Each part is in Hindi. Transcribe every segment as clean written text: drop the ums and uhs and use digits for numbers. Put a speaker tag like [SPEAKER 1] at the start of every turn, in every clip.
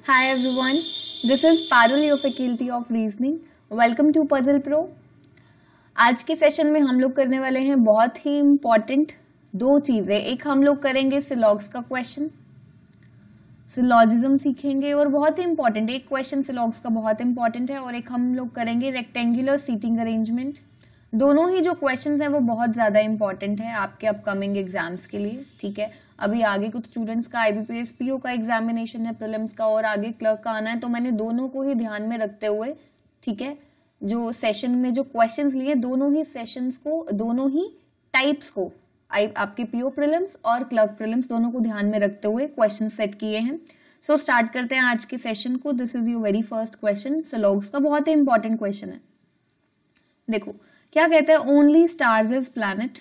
[SPEAKER 1] Hi everyone, this is Parul, your faculty of reasoning. Welcome to Puzzle Pro. आज के सेशन में हम लोग करने वाले हैं बहुत ही इम्पॉर्टेंट दो चीजें. एक हम लोग करेंगे सिलॉग्स का क्वेश्चन, सिलॉजिज्म सीखेंगे और बहुत ही इम्पॉर्टेंट एक क्वेश्चन सिलॉग्स का बहुत इंपॉर्टेंट है और एक हम लोग करेंगे रेक्टेंगुलर सीटिंग अरेंजमेंट. दोनों ही जो क्वेश्चंस हैं वो बहुत ज़्यादा इंपॉर्टेंट है आपके अपकमिंग एग्जाम्स के लिए. ठीक है, अभी आगे कुछ स्टूडेंट्स का IBPS PO का एग्जामिनेशन है, प्रीलिम्स का, और आगे क्लर्क का आना है, तो मैंने दोनों को ही ध्यान में रखते हुए, ठीक है, जो सेशन में जो क्वेश्चंस लिए दोनों ही सेशंस को, दोनों ही टाइप्स को, आपके PO प्रीलिम्स और क्लर्क प्रीलिम्स दोनों को ध्यान में रखते हुए क्वेश्चन सेट किए हैं. सो स्टार्ट करते हैं आज के सेशन को. This is your very first question. सिलॉग्स का बहुत ही इंपॉर्टेंट क्वेश्चन है. देखो क्या कहते हैं, only stars is planet,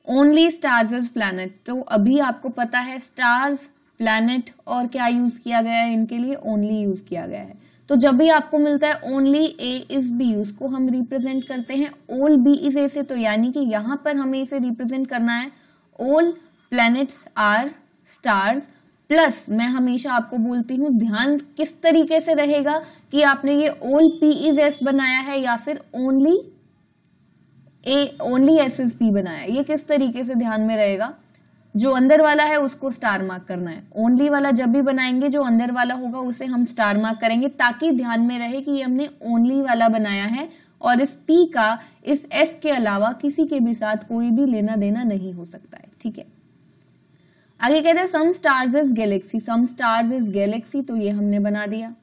[SPEAKER 1] only stars is planet. तो अभी आपको पता है स्टार्स, प्लैनेट और क्या यूज किया गया है इनके लिए, ओनली यूज किया गया है. तो जब भी आपको मिलता है ओनली ए इज बी, उसको हम रिप्रेजेंट करते हैं ऑल बी इज ए से. तो यानी कि यहां पर हमें इसे रिप्रेजेंट करना है all planets are stars plus, मैं हमेशा आपको बोलती हूँ ध्यान किस तरीके से रहेगा कि आपने ये ऑल पी इज एस बनाया है या फिर ओनली एस इज पी बनाया है. ये किस तरीके से ध्यान में रहेगा, जो अंदर वाला है उसको स्टार मार्क करना है. ओनली वाला जब भी बनाएंगे जो अंदर वाला होगा उसे हम स्टार मार्क करेंगे ताकि ध्यान में रहे कि ये हमने ओनली वाला बनाया है और इस पी का इस एस के अलावा किसी के भी साथ कोई भी लेना देना नहीं हो सकता है. ठीक है, आगे कहते हैं some stars is galaxy, some stars is galaxy, तो ये हमने बना दिया.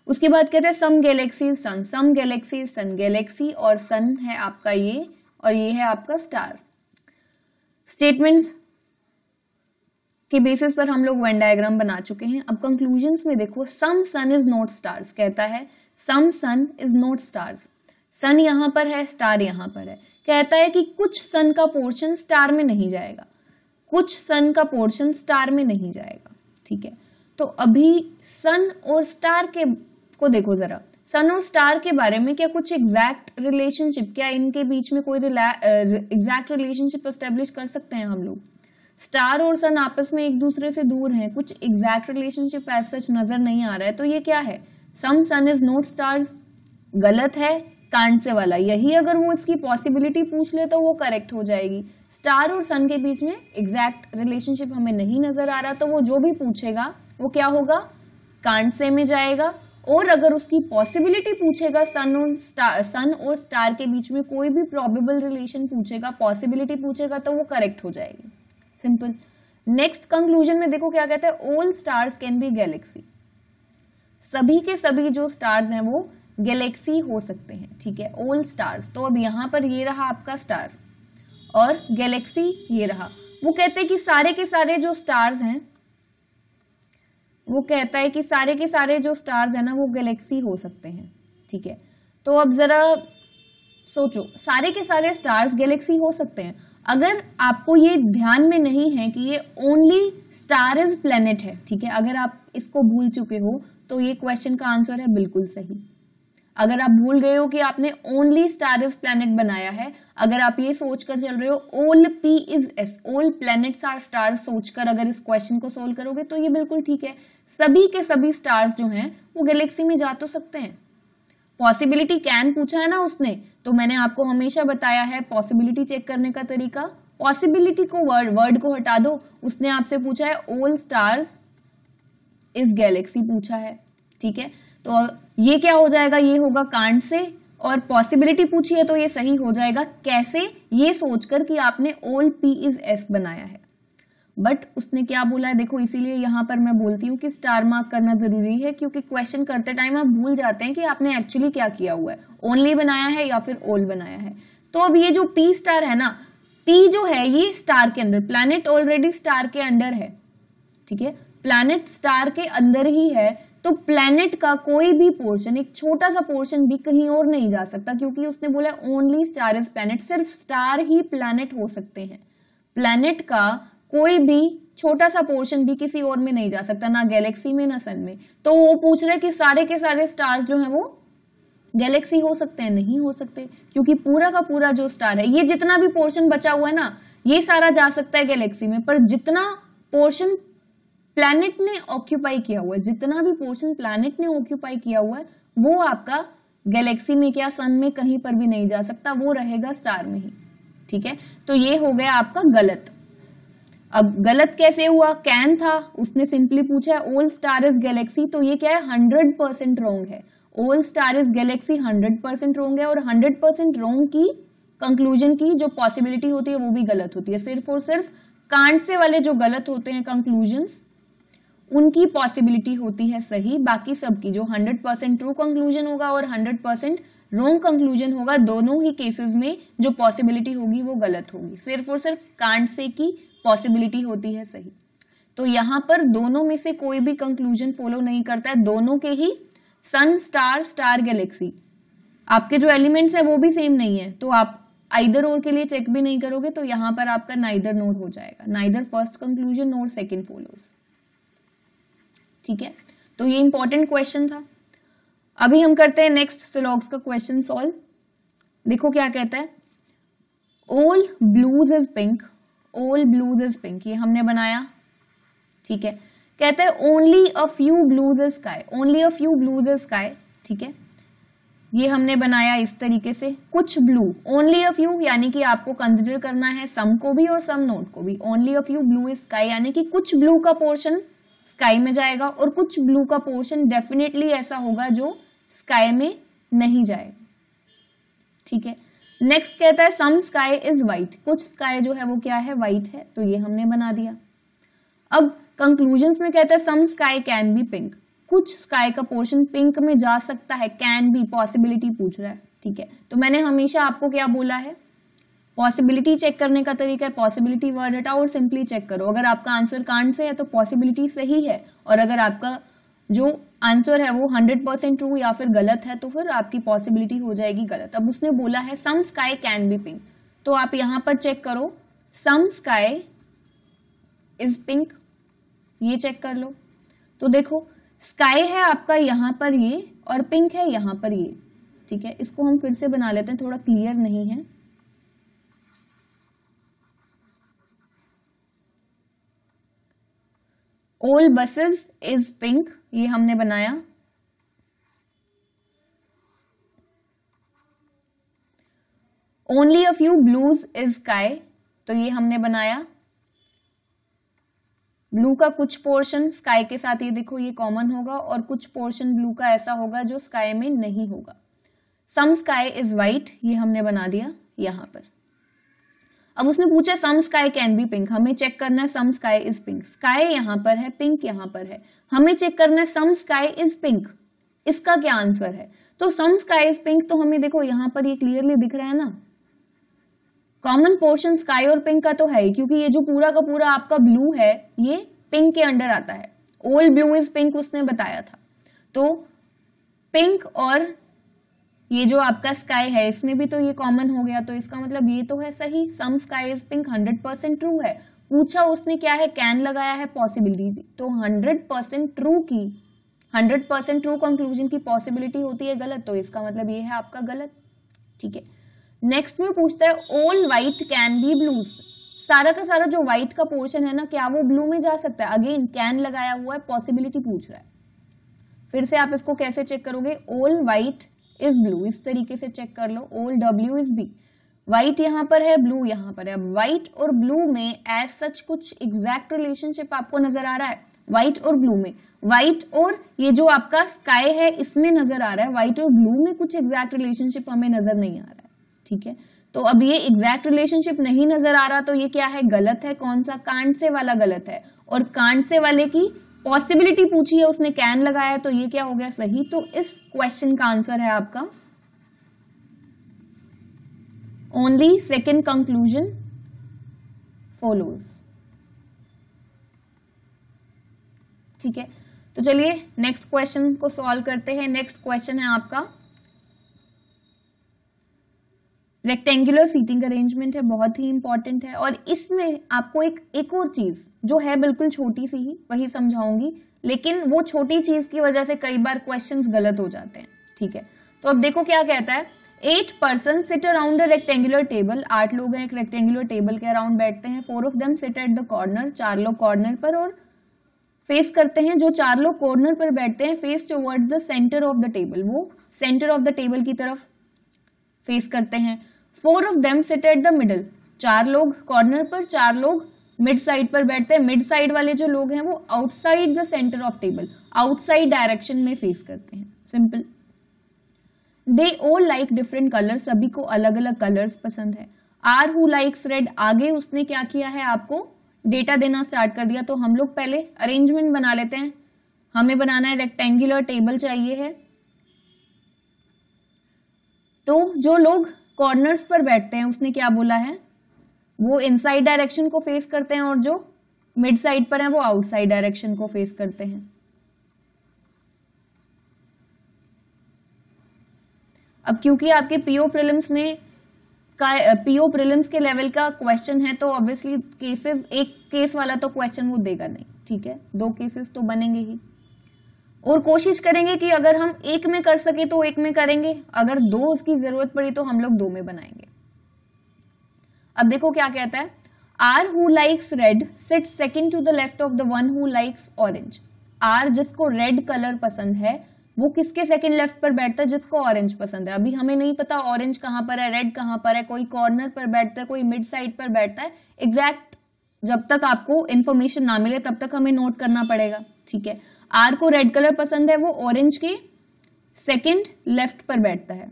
[SPEAKER 1] उसके बाद कहते हैं some galaxy sun, some galaxy sun, galaxy और सन है आपका ये और ये है आपका स्टार. स्टेटमेंट्स के बेसिस पर हम लोग वेन डायग्राम बना चुके हैं. अब कंक्लूजन्स में देखो, सम सन इज नॉट स्टार्स, कहता है सम सन इज नॉट स्टार्स. सन यहां पर है, स्टार यहां पर है. कहता है कि कुछ सन का पोर्शन स्टार में नहीं जाएगा, कुछ सन का पोर्शन स्टार में नहीं जाएगा. ठीक है, तो अभी सन और स्टार के को देखो जरा, सन और स्टार के बारे में क्या कुछ एग्जैक्ट रिलेशनशिप, क्या इनके बीच में कोई एग्जैक्ट रिलेशनशिप एस्टेब्लिश कर सकते हैं हम लोग? स्टार और सन आपस में एक दूसरे से दूर हैं, कुछ एग्जैक्ट रिलेशनशिप एज सच नजर नहीं आ रहा है. तो ये क्या है, सम सन इज नॉट स्टार्स, गलत है, कांट से वाला. यही अगर वो इसकी पॉसिबिलिटी पूछ ले तो वो करेक्ट हो जाएगी. स्टार और सन के बीच में एग्जैक्ट रिलेशनशिप हमें नहीं नजर आ रहा, तो वो जो भी पूछेगा वो क्या होगा, कांट से में जाएगा. और अगर उसकी पॉसिबिलिटी पूछेगा, सन और स्टार के बीच में कोई भी प्रोबेबल रिलेशन पूछेगा, पॉसिबिलिटी पूछेगा, तो वो करेक्ट हो जाएगी. सिंपल. नेक्स्ट कंक्लूजन में देखो क्या कहता है, all stars can be Galaxy, सभी के सभी जो स्टार्स हैं वो गैलेक्सी हो सकते हैं. ठीक है, ऑल स्टार्स. तो अब यहां पर ये रहा आपका स्टार और गैलेक्सी ये रहा. वो कहते हैं कि सारे के सारे जो स्टार्स हैं, वो कहता है कि सारे के सारे जो स्टार्स हैं ना वो गैलेक्सी हो सकते हैं. ठीक है, तो अब जरा सोचो, सारे के सारे स्टार्स गैलेक्सी हो सकते हैं. अगर आपको ये ध्यान में नहीं है कि ये ओनली स्टार इज प्लेनेट है, ठीक है, अगर आप इसको भूल चुके हो तो ये क्वेश्चन का आंसर है बिल्कुल सही. अगर आप भूल गए हो कि आपने ओनली स्टार इज प्लैनेट बनाया है, अगर आप ये सोचकर चल रहे हो all P is S, all planets are stars सोचकर अगर इस क्वेश्चन को सोल्व करोगे तो ये बिल्कुल ठीक है. सभी के सभी स्टार्स जो हैं वो गैलेक्सी में जा तो सकते हैं. पॉसिबिलिटी कैन पूछा है ना उसने, तो मैंने आपको हमेशा बताया है पॉसिबिलिटी चेक करने का तरीका. पॉसिबिलिटी को वर्ड को हटा दो. उसने आपसे पूछा है ऑल स्टार्स इज गैलेक्सी पूछा है. ठीक है, तो ये क्या हो जाएगा, ये होगा कांट से, और पॉसिबिलिटी पूछी है तो ये सही हो जाएगा. कैसे, ये सोचकर कि आपने ऑल पी इज एस बनाया है. बट उसने क्या बोला है देखो, इसीलिए यहां पर मैं बोलती हूँ कि स्टार मार्क करना जरूरी है, क्योंकि क्वेश्चन करते टाइम आप भूल जाते हैं कि आपने एक्चुअली क्या किया हुआ है, ओनली बनाया है या फिर ऑल बनाया है. तो अब ये जो पी स्टार है ना, पी जो है ये स्टार के अंदर, प्लैनेट ऑलरेडी स्टार के अंदर है. ठीक है, प्लैनेट स्टार के अंदर ही है, तो प्लैनेट का कोई भी पोर्शन, एक छोटा सा पोर्शन भी कहीं और नहीं जा सकता, क्योंकि उसने बोला ओनली स्टार इज प्लैनेट, सिर्फ स्टार ही प्लैनेट हो सकते हैं. प्लैनेट का कोई भी छोटा सा पोर्शन भी किसी और में नहीं जा सकता, ना गैलेक्सी में ना सन में. तो वो पूछ रहे कि सारे के सारे स्टार्स जो हैं वो गैलेक्सी हो सकते हैं? नहीं हो सकते, क्योंकि पूरा का पूरा जो स्टार है, ये जितना भी पोर्शन बचा हुआ है ना, ये सारा जा सकता है गैलेक्सी में, पर जितना पोर्शन प्लैनेट ने ऑक्यूपाई किया हुआ है, जितना भी पोर्शन प्लैनेट ने ऑक्यूपाई किया हुआ है वो आपका गैलेक्सी में क्या सन में कहीं पर भी नहीं जा सकता, वो रहेगा स्टार में ही। ठीक है, तो ये हो गया आपका गलत। अब गलत कैसे हुआ, कैन था, उसने सिंपली पूछा है ऑल स्टार इज गैलेक्सी, तो ये क्या है 100% रॉन्ग है। All star is Galaxy 100% wrong है, और 100% रॉन्ग की कंक्लूजन की जो पॉसिबिलिटी होती है वो भी गलत होती है। सिर्फ और सिर्फ कांट से वाले जो गलत होते हैं कंक्लूजन्स, उनकी पॉसिबिलिटी होती है सही, बाकी सबकी जो 100% ट्रू कंक्लूजन होगा और 100% रॉन्ग कंक्लूजन होगा, दोनों ही केसेस में जो पॉसिबिलिटी होगी वो गलत होगी। सिर्फ और सिर्फ कांट से की पॉसिबिलिटी होती है सही। तो यहां पर दोनों में से कोई भी कंक्लूजन फॉलो नहीं करता है, दोनों के ही सन स्टार स्टार गैलेक्सी, आपके जो एलिमेंट्स है वो भी सेम नहीं है, तो आप आइदर और के लिए चेक भी नहीं करोगे, तो यहां पर आपका नाइदर नोर हो जाएगा, नाइदर फर्स्ट कंक्लूजन नोर सेकंड फॉलोज। ठीक है, तो ये इंपॉर्टेंट क्वेश्चन था। अभी हम करते हैं नेक्स्ट सिलॉग्स का क्वेश्चन सॉल्व। देखो क्या कहता है, all blues is pink, all blues is pink, ये हमने बनाया। ठीक है, कहता है only a few blues is sky, only a few blues is sky. ठीक है, ये हमने बनाया इस तरीके से, कुछ ब्लू, ओनली अ फ्यू यानी कि आपको कंसिडर करना है सम को भी और सम नोट को भी। Only a few blue is sky यानी कि कुछ ब्लू का पोर्शन स्काई में जाएगा और कुछ ब्लू का पोर्शन डेफिनेटली ऐसा होगा जो स्काई में नहीं जाएगा। ठीक है, नेक्स्ट कहता है सम स्काई इज व्हाइट, कुछ स्काई जो है वो क्या है, व्हाइट है, तो ये हमने बना दिया। अब कंक्लूजन्स में कहता है सम स्काई कैन बी पिंक, कुछ स्काई का पोर्शन पिंक में जा सकता है, कैन बी पॉसिबिलिटी पूछ रहा है। ठीक है, तो मैंने हमेशा आपको क्या बोला है, पॉसिबिलिटी चेक करने का तरीका है पॉसिबिलिटी वर्ड हटाओ और सिंपली चेक करो। अगर आपका आंसर कांट से है तो पॉसिबिलिटी सही है, और अगर आपका जो आंसर है वो 100% ट्रू या फिर गलत है तो फिर आपकी पॉसिबिलिटी हो जाएगी गलत। अब उसने बोला है सम स्काई कैन बी पिंक, तो आप यहां पर चेक करो सम स्काई इज पिंक, ये चेक कर लो। तो देखो स्काई है आपका यहां पर ये और पिंक है यहां पर ये। ठीक है, इसको हम फिर से बना लेते हैं, थोड़ा क्लियर नहीं है। ऑल बसेस इज पिंक, ये हमने बनाया। Only a few blues is sky, तो ये हमने बनाया। ब्लू का कुछ पोर्शन स्काई के साथ ये देखो ये कॉमन होगा और कुछ पोर्शन ब्लू का ऐसा होगा जो स्काई में नहीं होगा। सम स्काई इज व्हाइट, ये हमने बना दिया यहां पर। अब उसने पूछा सम स्काई कैन बी पिंक, हमें चेक करना है सम स्काई इज पिंक, स्काई यहां पर है पिंक यहां पर है, हमें चेक करना है सम स्काई इज पिंक, इसका क्या आंसर है। तो सम स्काई इज पिंक, तो हमें देखो यहां पर ये क्लियरली दिख रहा है ना, कॉमन पोर्शन स्काई और पिंक का तो है ही, क्योंकि ये जो पूरा का पूरा आपका ब्लू है ये पिंक के अंडर आता है। ऑल ब्लू इज पिंक उसने बताया था, तो पिंक और ये जो आपका स्काई है इसमें भी तो ये कॉमन हो गया, तो इसका मतलब ये तो है सही, सम स्काई इज पिंक 100% ट्रू है। पूछा उसने क्या है, कैन लगाया है पॉसिबिलिटी, तो 100% ट्रू की 100% ट्रू कंक्लूजन की पॉसिबिलिटी होती है गलत, तो इसका मतलब ये है आपका गलत। ठीक है, नेक्स्ट में पूछता है all white can be blues, सारा का सारा जो व्हाइट का पोर्शन है ना क्या वो ब्लू में जा सकता है। अगेन कैन लगाया हुआ है, पॉसिबिलिटी पूछ रहा है। फिर से आप इसको कैसे चेक करोगे, ऑल व्हाइट इज ब्लू, इस तरीके से चेक कर लो। All W is B, white यहां पर है ब्लू यहां पर है। अब व्हाइट और ब्लू में एज सच कुछ एग्जैक्ट रिलेशनशिप आपको नजर आ रहा है, व्हाइट और ब्लू में, व्हाइट और ये जो आपका स्काई है इसमें नजर आ रहा है, व्हाइट और ब्लू में कुछ एग्जैक्ट रिलेशनशिप हमें नजर नहीं आ रहा है। ठीक है, तो अब ये एग्जैक्ट रिलेशनशिप नहीं नजर आ रहा, तो ये क्या है, गलत है। कौन सा, कांट से वाला गलत है, और कांट से वाले की पॉसिबिलिटी पूछी है उसने कैन लगाया है, तो ये क्या हो गया, सही। तो इस क्वेश्चन का आंसर है आपका ओनली सेकेंड कंक्लूजन फॉलोज। ठीक है, तो चलिए नेक्स्ट क्वेश्चन को सॉल्व करते हैं। नेक्स्ट क्वेश्चन है आपका रेक्टेंगुलर सीटिंग अरेंजमेंट है, बहुत ही इंपॉर्टेंट है, और इसमें आपको एक और चीज जो है बिल्कुल छोटी सी ही वही समझाऊंगी, लेकिन वो छोटी चीज की वजह से कई बार क्वेश्चंस गलत हो जाते हैं। ठीक है, तो अब देखो क्या कहता है, 8 person sit around a rectangular table, 8 लोग हैं एक रेक्टेंगुलर टेबल के अराउंड बैठते हैं। 4 of them sit at the corner, 4 लोग कॉर्नर पर और फेस करते हैं, जो 4 लोग कॉर्नर पर बैठते हैं face towards the centre of the table, वो सेंटर ऑफ द टेबल की तरफ फेस करते हैं। 4 of them sit at the middle, 4 लोग कॉर्नर पर, 4 लोग मिड साइड पर बैठते हैं। मिड साइड वाले जो लोग हैं वो outside the centre of table, outside direction में फेस करते हैं। Simple. They all like different colours, सभी को अलग अलग कलर्स पसंद है। आर हु लाइक्स रेड, आगे उसने क्या किया है, आपको डेटा देना स्टार्ट कर दिया। तो हम लोग पहले अरेंजमेंट बना लेते हैं। हमें बनाना है रेक्टेंगुलर टेबल चाहिए है। तो जो लोग कॉर्नर्स पर बैठते हैं उसने क्या बोला है, वो इनसाइड डायरेक्शन को फेस करते हैं, और जो मिड साइड पर हैं वो आउटसाइड डायरेक्शन को फेस करते हैं। अब क्योंकि आपके पीओ प्रीलिम्स के लेवल का क्वेश्चन है तो ऑब्वियसली केसेस, एक केस वाला तो क्वेश्चन वो देगा नहीं, ठीक है, 2 केसेस तो बनेंगे ही, और कोशिश करेंगे कि अगर हम एक में कर सके तो एक में करेंगे, अगर 2 उसकी जरूरत पड़ी तो हम लोग 2 में बनाएंगे। अब देखो क्या कहता है, R who likes red sit second to the left of the one who likes orange. R जिसको रेड कलर पसंद है वो किसके सेकंड लेफ्ट पर बैठता है, जिसको ऑरेंज पसंद है। अभी हमें नहीं पता ऑरेंज कहां पर है, रेड कहां पर है, कोई कॉर्नर पर बैठता है, कोई मिड साइड पर बैठता है। एग्जैक्ट जब तक आपको इंफॉर्मेशन ना मिले तब तक हमें नोट करना पड़ेगा, ठीक है। आर को रेड कलर पसंद है, वो ऑरेंज के सेकंड लेफ्ट पर बैठता है।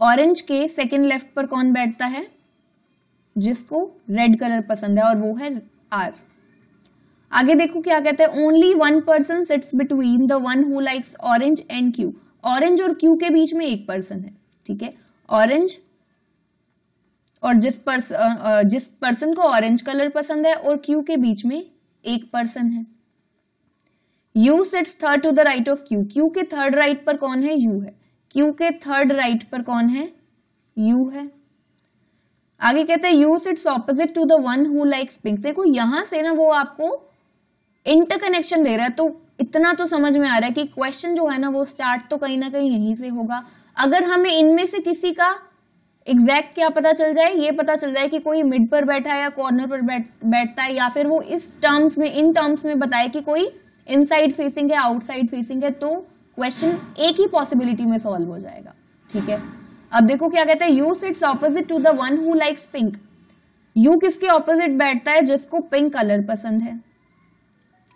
[SPEAKER 1] ऑरेंज के सेकंड लेफ्ट पर कौन बैठता है, जिसको रेड कलर पसंद है, और वो है आर। आगे देखो क्या कहते हैं, only 1 person sits between the one who likes orange and Q. Orange और क्यू के बीच में एक पर्सन है, ठीक है। ऑरेंज और जिस पर्सन को ऑरेंज कलर पसंद है और क्यू के बीच में एक पर्सन है। U sits third to the right of Q. Q के थर्ड राइट पर कौन है, यू है। क्यू के थर्ड राइट पर कौन है, यू है। आगे कहते हैं U sits opposite to the one who likes pink. देखो यहां से ना वो आपको इंटरकनेक्शन दे रहा है, तो इतना तो समझ में आ रहा है कि क्वेश्चन जो है ना वो स्टार्ट तो कहीं ना कहीं यहीं से होगा। अगर हमें इनमें से किसी का एग्जैक्ट क्या पता चल जाए, ये पता चल जाए कि कोई मिड पर बैठा है या कॉर्नर पर बैठता है, या फिर वो इन टर्म्स में बताए कि कोई इनसाइड फेसिंग है, आउटसाइड फेसिंग है, तो क्वेश्चन एक ही पॉसिबिलिटी में सॉल्व हो जाएगा, ठीक है। अब देखो क्या कहते हैं, U sits opposite to the one who likes pink. U किसके ऑपोजिट बैठता है, जिसको पिंक कलर पसंद है।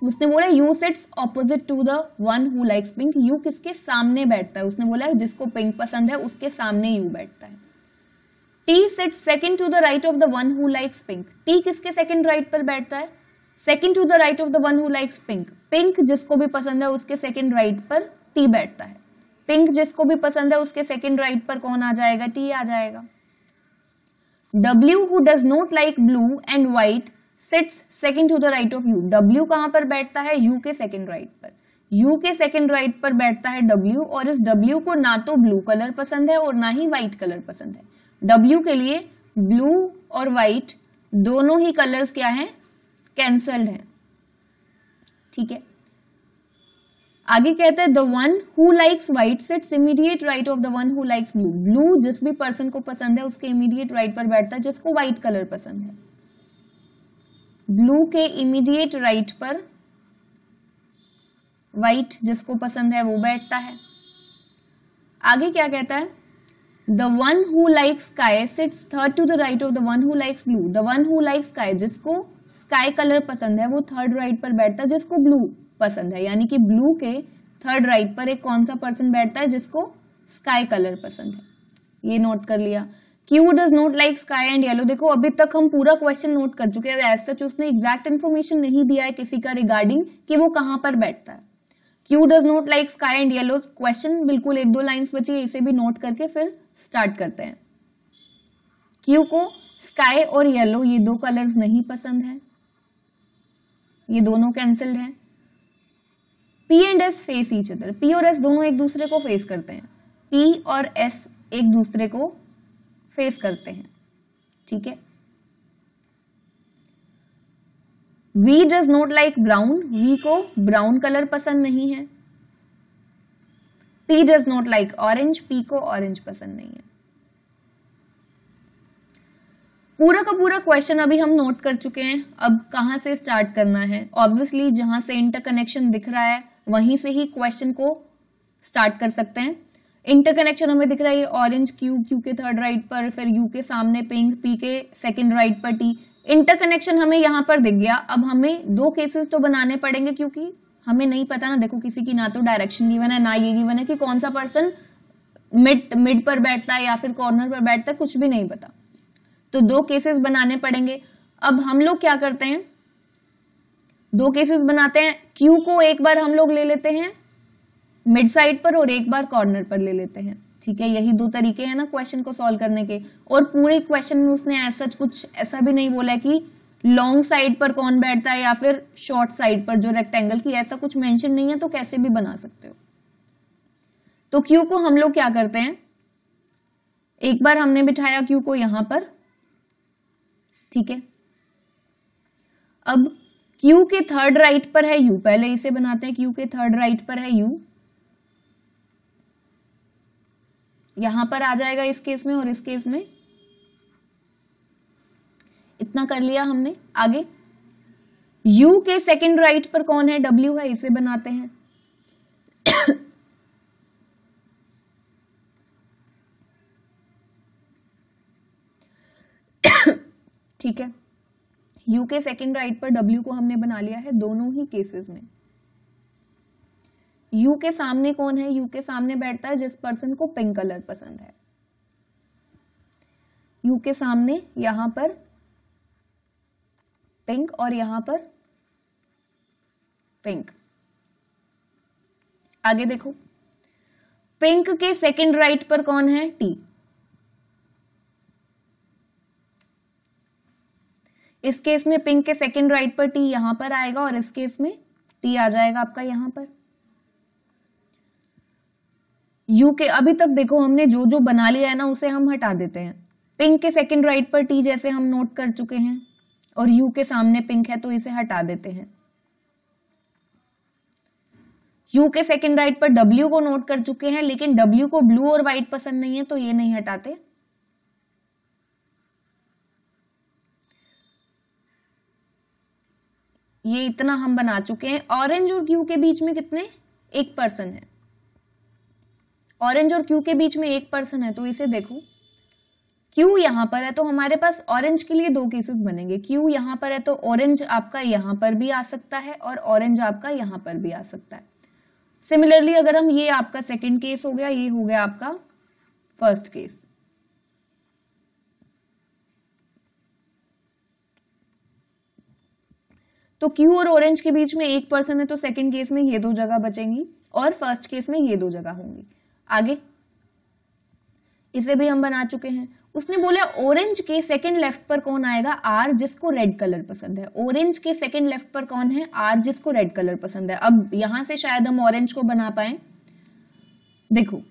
[SPEAKER 1] उसने बोला U sits opposite to the one who likes pink. U किसके सामने बैठता है, उसने बोला जिसको पिंक पसंद है उसके सामने यू बैठता है। T sits second to the right of the one who likes pink. T किसके सेकंड राइट पर बैठता है, second to the right of the one who likes pink. Pink जिसको भी पसंद है उसके सेकंड राइट पर टी बैठता है। पिंक जिसको भी पसंद है उसके सेकंड राइट पर कौन आ जाएगा, टी आ जाएगा। W who does not like blue and white sits second to the right of U. W कहां पर बैठता है, U के सेकंड राइट पर। U के सेकंड राइट पर बैठता है W, और इस W को ना तो ब्लू कलर पसंद है और ना ही व्हाइट कलर पसंद है। W के लिए ब्लू और व्हाइट दोनों ही कलर्स क्या हैं, कैंसल्ड हैं, ठीक है। आगे कहते हैं the one who likes white sits immediate right of the one who likes blue. Blue जिस भी पर्सन को पसंद है उसके इमीडिएट राइट पर बैठता है जिसको व्हाइट कलर पसंद है। ब्लू के इमीडिएट राइट पर व्हाइट जिसको पसंद है वो बैठता है। आगे क्या कहता है, the one who likes sky sits third to the right of the one who likes blue. The one who likes sky, जिसको स्काई कलर पसंद है वो थर्ड राइट पर बैठता है जिसको ब्लू पसंद है, यानी कि ब्लू के थर्ड राइट पर एक कौन सा पर्सन बैठता है, जिसको स्काई कलर पसंद है। ये नोट कर लिया। Q does not like sky and yellow. देखो अभी तक हम पूरा क्वेश्चन नोट कर चुके हैं, एज सच उसने एग्जैक्ट इन्फॉर्मेशन नहीं दिया है किसी का रिगार्डिंग कि वो कहां पर बैठता है। Q does not like sky and yellow, question बिल्कुल 1-2 लाइन्स बची है, इसे भी नोट करके फिर स्टार्ट करते हैं। क्यू को स्काई और येलो ये 2 कलर्स नहीं पसंद है, ये दोनों कैंसल्ड हैं। P and S face each other. P और S दोनों एक दूसरे को फेस करते हैं। P और S एक दूसरे को फेस करते हैं, ठीक है। V does not like brown. V को ब्राउन कलर पसंद नहीं है। P does not like orange. P को ऑरेंज पसंद नहीं है। पूरा का पूरा क्वेश्चन अभी हम नोट कर चुके हैं। अब कहाँ से स्टार्ट करना है? ऑब्वियसली जहां से इंटरकनेक्शन दिख रहा है वहीं से ही क्वेश्चन को स्टार्ट कर सकते हैं। इंटरकनेक्शन हमें दिख रहा है ऑरेंज क्यू, क्यू के थर्ड राइट पर, फिर यू के सामने पिंक, पी के सेकंड राइट पर टी। इंटरकनेक्शन हमें यहाँ पर दिख गया। अब हमें दो केसेस तो बनाने पड़ेंगे क्योंकि हमें नहीं पता ना, देखो किसी की ना तो डायरेक्शन गिवन है ना ये गिवन है कि कौन सा पर्सन मिड पर बैठता है या फिर कॉर्नर पर बैठता है, कुछ भी नहीं पता। तो दो केसेस बनाने पड़ेंगे। अब हम लोग क्या करते हैं, दो केसेस बनाते हैं। क्यू को एक बार हम लोग ले लेते हैं मिड साइड पर और एक बार कॉर्नर पर ले लेते हैं। ठीक है, यही दो तरीके हैं ना क्वेश्चन को सॉल्व करने के। और पूरे क्वेश्चन में उसने ऐसा कुछ ऐसा भी नहीं बोला कि लॉन्ग साइड पर कौन बैठता है या फिर शॉर्ट साइड पर जो रेक्टेंगल की, ऐसा कुछ मेंशन नहीं है, तो कैसे भी बना सकते हो। तो क्यू को हम लोग क्या करते हैं, एक बार हमने बिठाया क्यू को यहां पर, ठीक है। अब क्यू के थर्ड राइट पर है यू, पहले इसे बनाते हैं। क्यू के थर्ड राइट पर है यू, यहां पर आ जाएगा इस केस में और इस केस में। इतना कर लिया हमने। आगे यू के सेकंड राइट पर कौन है, डब्ल्यू है, इसे बनाते हैं। ठीक है, यू के सेकंड राइट पर डब्ल्यू को हमने बना लिया है दोनों ही केसेस में। यू के सामने कौन है, यू के सामने बैठता है जिस पर्सन को पिंक कलर पसंद है। यू के सामने यहां पर पिंक और यहां पर पिंक। आगे देखो, पिंक के सेकंड राइट पर कौन है, टी। इस केस में पिंक के सेकंड राइट पर टी यहां पर आएगा और इस केस में टी आ जाएगा आपका यहां पर। यू के अभी तक देखो हमने जो जो बना लिया है ना उसे हम हटा देते हैं। पिंक के सेकंड राइट पर टी जैसे हम नोट कर चुके हैं और यू के सामने पिंक है तो इसे हटा देते हैं। यू के सेकंड राइट पर डब्ल्यू को नोट कर चुके हैं, लेकिन डब्ल्यू को ब्लू और व्हाइट पसंद नहीं है तो ये नहीं हटाते। ये इतना हम बना चुके हैं। ऑरेंज और क्यू के बीच में कितने, एक पर्सन है। ऑरेंज और क्यू के बीच में एक पर्सन है तो इसे देखो, क्यू यहां पर है तो हमारे पास ऑरेंज के लिए दो केसेस बनेंगे। क्यू यहां पर है तो ऑरेंज आपका यहां पर भी आ सकता है और ऑरेंज आपका यहां पर भी आ सकता है। सिमिलरली अगर हम, ये आपका सेकंड केस हो गया, ये हो गया आपका फर्स्ट केस। तो क्यू और ऑरेंज के बीच में एक पर्सन है तो सेकंड केस में ये दो जगह बचेंगी और फर्स्ट केस में ये दो जगह होंगी। आगे इसे भी हम बना चुके हैं। उसने बोला ऑरेंज के सेकंड लेफ्ट पर कौन आएगा, आर, जिसको रेड कलर पसंद है। ऑरेंज के सेकंड लेफ्ट पर कौन है, आर, जिसको रेड कलर पसंद है। अब यहां से शायद हम ऑरेंज को बना पाए। देखो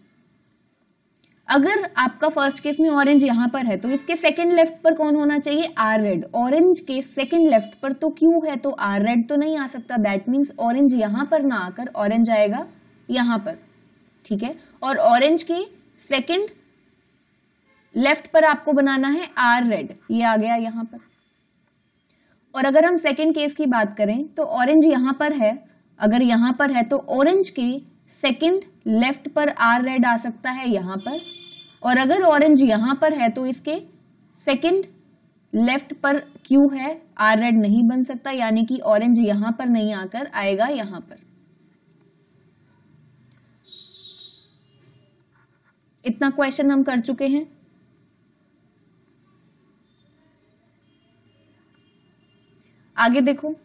[SPEAKER 1] अगर आपका फर्स्ट केस में ऑरेंज यहां पर है तो इसके सेकंड लेफ्ट पर कौन होना चाहिए, आर रेड। ऑरेंज के सेकंड लेफ्ट पर तो क्यू है तो आर रेड तो नहीं आ सकता। दैट मीन्स ऑरेंज यहां पर ना आकर ऑरेंज आएगा यहां पर, ठीक है। और ऑरेंज के सेकंड लेफ्ट पर आपको बनाना है आर रेड, ये आ गया यहां पर। और अगर हम सेकंड केस की बात करें तो ऑरेंज यहां पर है, अगर यहां पर है तो ऑरेंज के सेकंड लेफ्ट पर आर रेड आ सकता है यहां पर। और अगर ऑरेंज यहां पर है तो इसके सेकंड लेफ्ट पर क्यू है, आर रेड नहीं बन सकता, यानी कि ऑरेंज यहां पर नहीं आकर आएगा यहां पर। इतना क्वेश्चन हम कर चुके हैं। आगे देखो,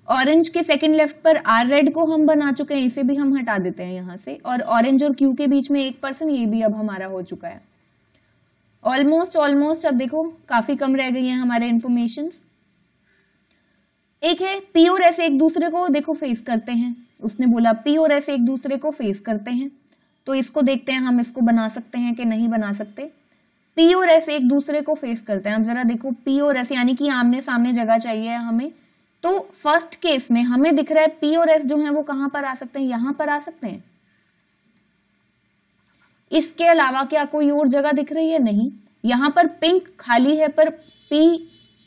[SPEAKER 1] ऑरेंज के सेकंड लेफ्ट पर आर रेड को हम बना चुके हैं, इसे भी हम हटा देते हैं यहां से। और ऑरेंज और क्यू के बीच में एक पर्सन, ये भी अब हमारा हो चुका है। ऑलमोस्ट अब देखो काफी कम रह गई हैं हमारे इंफॉर्मेशन। एक है पी और एस एक दूसरे को देखो फेस करते हैं। उसने बोला पी और एस एक दूसरे को फेस करते हैं, तो इसको देखते हैं हम इसको बना सकते हैं कि नहीं बना सकते। पी और एस एक दूसरे को फेस करते हैं। हम जरा देखो, पी और एस यानी कि आमने सामने जगह चाहिए हमें। तो फर्स्ट केस में हमें दिख रहा है पी और एस जो है वो कहां पर आ सकते हैं, यहां पर आ सकते हैं। इसके अलावा क्या कोई और जगह दिख रही है, नहीं। यहाँ पर पिंक खाली है पर P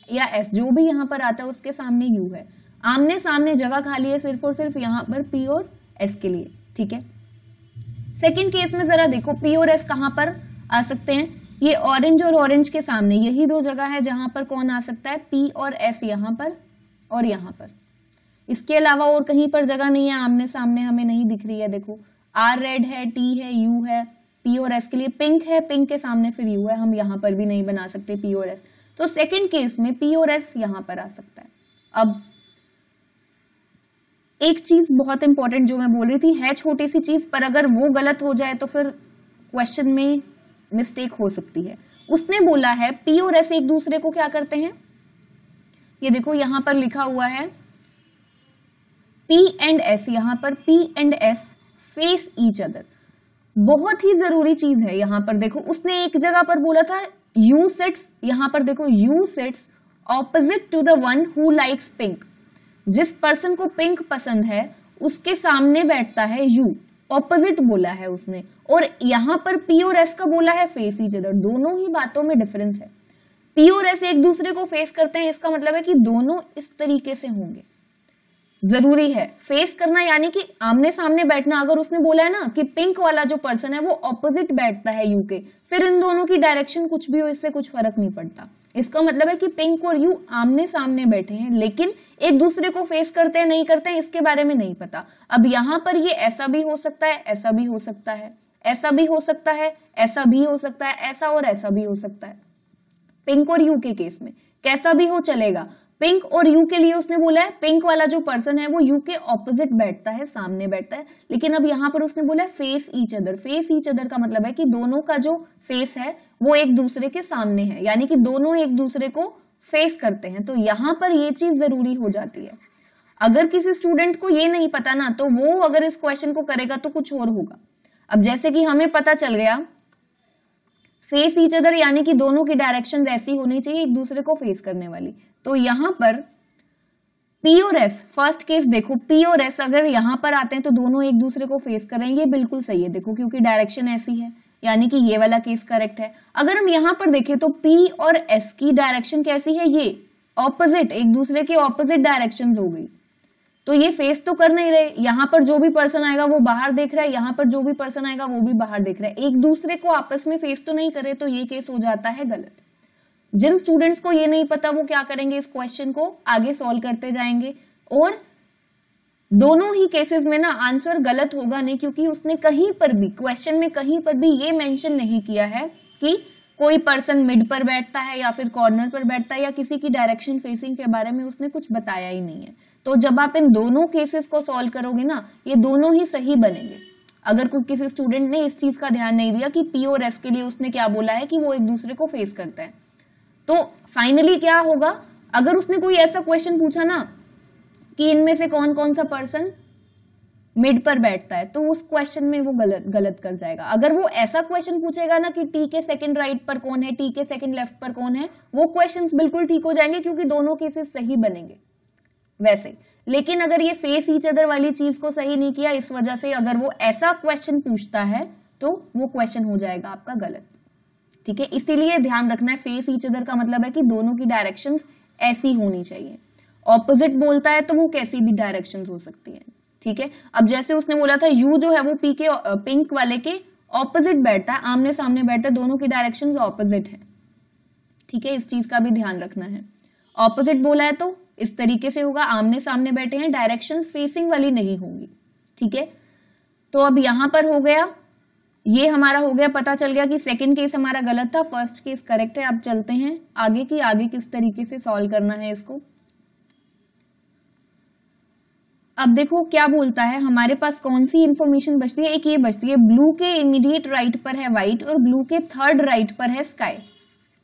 [SPEAKER 1] या S जो भी यहाँ पर आता है उसके सामने U है। आमने सामने जगह खाली है सिर्फ और सिर्फ यहाँ पर P और S के लिए। ठीक है, सेकंड केस में जरा देखो P और S कहाँ पर आ सकते हैं। ये ऑरेंज और ऑरेंज के सामने यही दो जगह है जहां पर कौन आ सकता है, P और S, यहाँ पर और यहाँ पर। इसके अलावा और कहीं पर जगह नहीं है, आमने सामने हमें नहीं दिख रही है। देखो R रेड है, T है, U है, P और S के लिए पिंक है, पिंक के सामने फिर U है, हम यहाँ पर भी नहीं बना सकते P और S। तो सेकंड केस में P और S यहाँ पर आ सकता है। अब एक चीज बहुत इंपॉर्टेंट जो मैं बोल रही थी, है छोटी सी चीज पर अगर वो गलत हो जाए तो फिर क्वेश्चन में मिस्टेक हो सकती है। उसने बोला है P और S एक दूसरे को क्या करते हैं, ये देखो यहां पर लिखा हुआ है P एंड S, यहां पर P and S face each other. बहुत ही जरूरी चीज है यहां पर। देखो उसने एक जगह पर बोला था U सिट्स, यहां पर देखो U sits opposite to the one who likes pink. जिस पर्सन को पिंक पसंद है उसके सामने बैठता है U, ऑपोजिट बोला है उसने। और यहां पर P और S का बोला है फेस ईच अदर। दोनों ही बातों में डिफरेंस है। P और S एक दूसरे को फेस करते हैं, इसका मतलब है कि दोनों इस तरीके से होंगे। जरूरी है फेस करना, यानी कि आमने सामने बैठना। अगर उसने बोला है ना कि पिंक वाला जो पर्सन है वो ऑपोजिट बैठता है U के, फिर इन दोनों की डायरेक्शन कुछ भी हो इससे कुछ फर्क नहीं पड़ता। इसका मतलब है कि पिंक और U आमने सामने बैठे हैं लेकिन एक दूसरे को फेस करते हैं नहीं करते हैं इसके बारे में नहीं पता। अब यहां पर ये ऐसा भी हो सकता है, ऐसा भी हो सकता है, ऐसा भी हो सकता है, ऐसा भी हो सकता है, ऐसा और ऐसा भी हो सकता है। पिंक और U के केस में कैसा भी हो चलेगा। पिंक और U के लिए उसने बोला है पिंक वाला जो पर्सन है वो U के ऑपोजिट बैठता है, सामने बैठता है। लेकिन अब यहाँ पर उसने बोला है face each other. Face each other का मतलब है कि दोनों का जो फेस है वो एक दूसरे के सामने है, यानी कि दोनों एक दूसरे को फेस करते हैं। तो यहाँ पर ये चीज जरूरी हो जाती है। अगर किसी स्टूडेंट को ये नहीं पता ना तो वो अगर इस क्वेश्चन को करेगा तो कुछ और होगा। अब जैसे कि हमें पता चल गया फेस ईच अदर यानी कि दोनों की डायरेक्शन ऐसी होनी चाहिए एक दूसरे को फेस करने वाली। तो यहां पर P और S, फर्स्ट केस देखो P और S अगर यहां पर आते हैं तो दोनों एक दूसरे को फेस करेंगे, बिल्कुल सही है। देखो क्योंकि डायरेक्शन ऐसी है यानी कि ये वाला केस करेक्ट है। अगर हम यहां पर देखें तो P और S की डायरेक्शन कैसी है, ये ऑपोजिट, एक दूसरे के ऑपोजिट डायरेक्शन हो गई। तो ये फेस तो कर नहीं रहे। यहां पर जो भी पर्सन आएगा वो बाहर देख रहा है, यहां पर जो भी पर्सन आएगा वो भी बाहर देख रहा है, एक दूसरे को आपस में फेस तो नहीं करे। तो ये केस हो जाता है गलत। जिन स्टूडेंट्स को ये नहीं पता वो क्या करेंगे, इस क्वेश्चन को आगे सॉल्व करते जाएंगे और दोनों ही केसेस में ना आंसर गलत होगा नहीं, क्योंकि उसने कहीं पर भी क्वेश्चन में कहीं पर भी ये मेंशन नहीं किया है कि कोई पर्सन मिड पर बैठता है या फिर कॉर्नर पर बैठता है या किसी की डायरेक्शन फेसिंग के बारे में उसने कुछ बताया ही नहीं है। तो जब आप इन दोनों केसेस को सॉल्व करोगे ना ये दोनों ही सही बनेंगे। अगर कोई किसी स्टूडेंट ने इस चीज का ध्यान नहीं दिया कि P और S के लिए उसने क्या बोला है कि वो एक दूसरे को फेस करते हैं, तो फाइनली क्या होगा, अगर उसने कोई ऐसा क्वेश्चन पूछा ना कि इनमें से कौन कौन सा पर्सन मिड पर बैठता है तो उस क्वेश्चन में वो गलत कर जाएगा। अगर वो ऐसा क्वेश्चन पूछेगा ना कि T के सेकंड राइट पर कौन है, T के सेकंड लेफ्ट पर कौन है, वो क्वेश्चंस बिल्कुल ठीक हो जाएंगे क्योंकि दोनों केसेस सही बनेंगे वैसे। लेकिन अगर ये फेस ईच अदर वाली चीज को सही नहीं किया, इस वजह से अगर वो ऐसा क्वेश्चन पूछता है तो वो क्वेश्चन हो जाएगा आपका गलत। ठीक है, इसीलिए ध्यान रखना है फेस ईच अदर का मतलब है कि दोनों की डायरेक्शंस ऐसी होनी चाहिए। ऑपोजिट बोलता है तो वो कैसी भी डायरेक्शंस हो सकती है। ठीक है, अब जैसे उसने बोला था U जो है वो P के पिंक वाले के ऑपोजिट बैठता है, आमने सामने बैठता है, दोनों की डायरेक्शंस ऑपोजिट है। ठीक है, इस चीज का भी ध्यान रखना है। ऑपोजिट बोला है तो इस तरीके से होगा, आमने सामने बैठे हैं, डायरेक्शंस फेसिंग वाली नहीं होंगी। ठीक है, तो अब यहां पर हो गया, ये हमारा हो गया, पता चल गया कि सेकंड केस हमारा गलत था, फर्स्ट केस करेक्ट है। अब चलते हैं आगे की, आगे किस तरीके से सॉल्व करना है इसको। अब देखो क्या बोलता है, हमारे पास कौन सी इंफॉर्मेशन बचती है, एक ये बचती है ब्लू के इमीडिएट राइट पर है व्हाइट और ब्लू के थर्ड राइट पर है स्काई।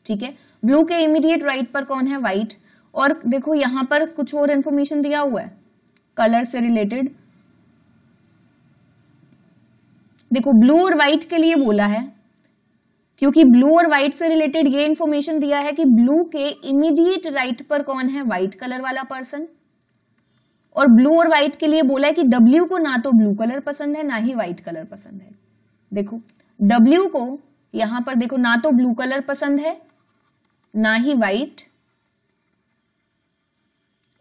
[SPEAKER 1] ठीक है, ब्लू के इमीडिएट राइट पर कौन है, व्हाइट। और देखो यहां पर कुछ और इंफॉर्मेशन दिया हुआ है कलर से रिलेटेड। देखो ब्लू और व्हाइट के लिए बोला है, क्योंकि ब्लू और व्हाइट से रिलेटेड ये इंफॉर्मेशन दिया है कि ब्लू के इमीडिएट राइट पर कौन है, व्हाइट कलर वाला पर्सन। और ब्लू और व्हाइट के लिए बोला है कि W को ना तो ब्लू कलर पसंद है ना ही व्हाइट कलर पसंद है। देखो W को यहां पर देखो ना तो ब्लू कलर पसंद है ना ही व्हाइट,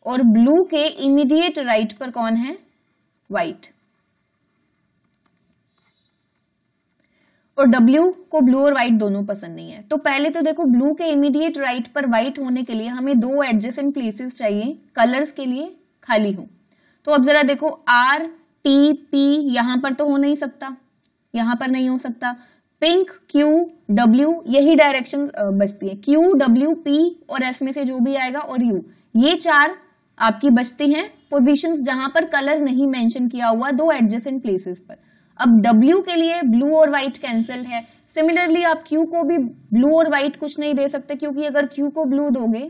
[SPEAKER 1] और ब्लू के इमीडिएट राइट पर कौन है? व्हाइट। और W को ब्लू और व्हाइट दोनों पसंद नहीं है। तो पहले तो देखो ब्लू के इमीडिएट राइट पर व्हाइट होने के लिए हमें दो एडजेसेंट प्लेसेस चाहिए कलर्स के लिए खाली हो। तो अब जरा देखो R T P यहां पर तो हो नहीं सकता, यहां पर नहीं हो सकता। पिंक Q W यही डायरेक्शन बचती है, Q W P और S में से जो भी आएगा और U, ये चार आपकी बचती हैं पोजीशंस जहां पर कलर नहीं मेंशन किया हुआ दो एडजेसेंट प्लेसेस पर। अब W के लिए ब्लू और व्हाइट कैंसल्ड है। सिमिलरली आप Q को भी ब्लू और व्हाइट कुछ नहीं दे सकते, क्योंकि अगर Q को ब्लू दोगे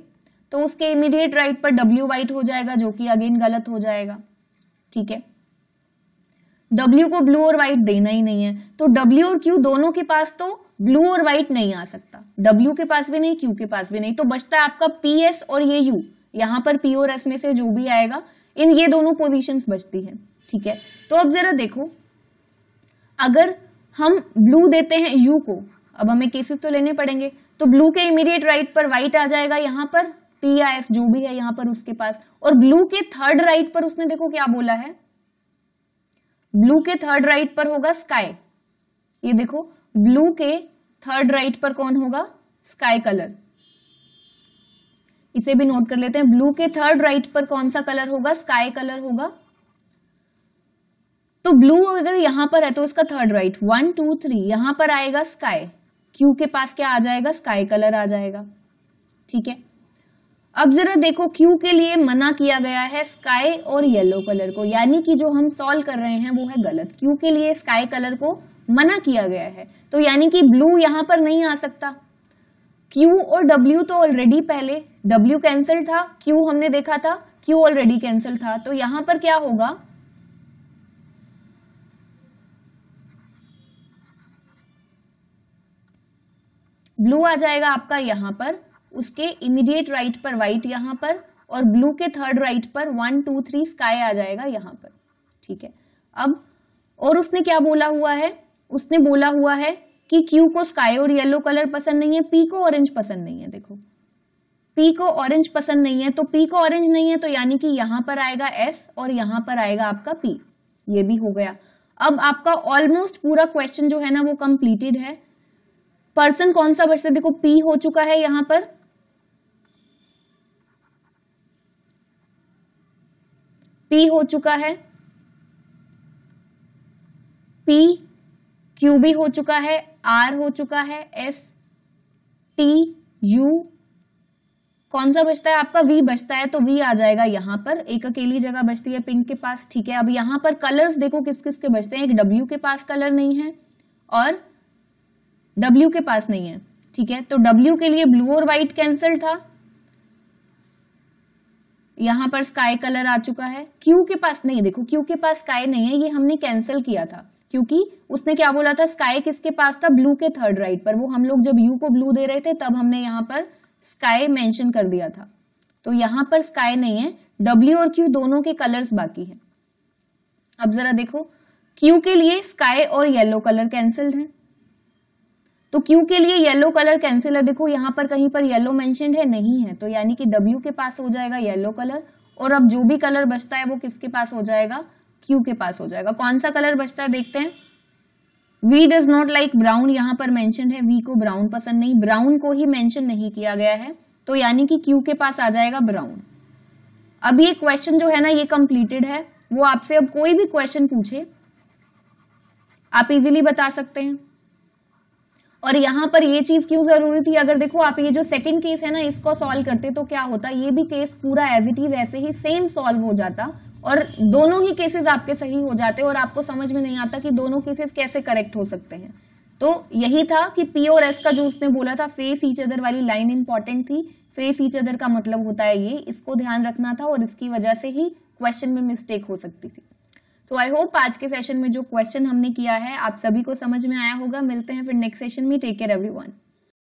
[SPEAKER 1] तो उसके इमीडिएट राइट पर W व्हाइट हो जाएगा, जो कि अगेन गलत हो जाएगा। ठीक है, W को ब्लू और व्हाइट देना ही नहीं है, तो W और Q दोनों के पास तो ब्लू और व्हाइट नहीं आ सकता, W के पास भी नहीं, Q के पास भी नहीं। तो बचता है आपका PS और ये U, यहां पर P और S में से जो भी आएगा, इन ये दोनों पोजीशंस बचती हैं। ठीक है, तो अब जरा देखो, अगर हम ब्लू देते हैं U को, अब हमें केसेस तो लेने पड़ेंगे, तो ब्लू के इमीडिएट राइट पर व्हाइट आ जाएगा, यहां पर P या S जो भी है यहां पर उसके पास, और ब्लू के थर्ड राइट पर उसने देखो क्या बोला है, ब्लू के थर्ड राइट पर होगा स्काई। ये देखो ब्लू के थर्ड राइट पर कौन होगा? Sky colour. इसे भी नोट कर लेते हैं, ब्लू के थर्ड राइट पर कौन सा कलर होगा? स्काई कलर होगा। तो ब्लू अगर यहां पर है तो इसका थर्ड राइट 1 2 3 यहां पर आएगा स्काई, Q के पास क्या आ जाएगा? स्काई कलर आ जाएगा। ठीक है, अब जरा देखो Q के लिए मना किया गया है स्काई और येलो कलर को, यानी कि जो हम सॉल्व कर रहे हैं वो है गलत। Q के लिए स्काई कलर को मना किया गया है, तो यानी कि ब्लू यहां पर नहीं आ सकता। Q और W तो ऑलरेडी पहले W कैंसिल था, Q हमने देखा था Q ऑलरेडी कैंसिल था, तो यहां पर क्या होगा? ब्लू आ जाएगा आपका यहां पर, उसके इमीडिएट राइट पर व्हाइट यहां पर, और ब्लू के थर्ड राइट पर 1 2 3 स्काई आ जाएगा यहां पर। ठीक है, अब और उसने क्या बोला हुआ है? उसने बोला हुआ है कि Q को स्काई और येलो कलर पसंद नहीं है, P को ऑरेंज पसंद नहीं है। देखो P को ऑरेंज पसंद नहीं है, तो P को ऑरेंज नहीं है, तो यानी कि यहां पर आएगा S और यहां पर आएगा आपका P। ये भी हो गया। अब आपका ऑलमोस्ट पूरा क्वेश्चन जो है ना वो कंप्लीटेड है। पर्सन कौन सा बचता है? देखो P हो चुका है यहां पर, P हो चुका है, P Q भी हो चुका है, R हो चुका है, S T U, कौन सा बचता है आपका? V बचता है, तो V आ जाएगा यहां पर, एक अकेली जगह बचती है पिंक के पास। ठीक है, अब यहां पर कलर्स देखो किस किस के बचते हैं, एक W के पास कलर नहीं है और W के पास नहीं है। ठीक है, तो W के लिए ब्लू और व्हाइट कैंसिल था, यहां पर स्काई कलर आ चुका है। Q के पास नहीं, देखो Q के पास स्काई नहीं है, ये हमने कैंसिल किया था, क्योंकि उसने क्या बोला था? स्काई किसके पास था? ब्लू के थर्ड राइट पर। वो हम लोग जब U को ब्लू दे रहे थे तब हमने यहां पर स्काई मेंशन कर दिया था, तो यहां पर स्काई नहीं है। W और Q दोनों के कलर्स बाकी हैं। अब जरा देखो Q के लिए स्काई और येलो कलर कैंसिल्ड है, तो Q के लिए येलो कलर कैंसिल है। देखो यहां पर कहीं पर येलो मेंशन्ड है? नहीं है, तो यानी कि W के पास हो जाएगा येलो कलर, और अब जो भी कलर बचता है वो किसके पास हो जाएगा? Q के पास हो जाएगा। कौन सा कलर बचता है देखते हैं। V does not like brown यहां पर मेंशन्ड है, V को ब्राउन पसंद नहीं, ब्राउन को ही मेंशन नहीं किया गया है, तो यानी कि Q के पास आ जाएगा ब्राउन। अब ये क्वेश्चन जो है ना ये कंप्लीटेड है। वो आपसे अब कोई भी क्वेश्चन पूछे आप इजीली बता सकते हैं। और यहां पर ये चीज क्यों जरूरी थी? अगर देखो आप ये जो सेकंड केस है ना इसको सॉल्व करते तो क्या होता, ये भी केस पूरा एज इट इज ऐसे ही सेम सॉल्व हो जाता और दोनों ही केसेस आपके सही हो जाते और आपको समझ में नहीं आता कि दोनों केसेस कैसे करेक्ट हो सकते हैं। तो यही था कि P और S का जो उसने बोला था फेस ईच अदर वाली लाइन इंपॉर्टेंट थी। फेस ईच अदर का मतलब होता है ये, इसको ध्यान रखना था और इसकी वजह से ही क्वेश्चन में मिस्टेक हो सकती थी। तो आई होप आज के सेशन में जो क्वेश्चन हमने किया है आप सभी को समझ में आया होगा। मिलते हैं फिर नेक्स्ट सेशन में। Take care everyone.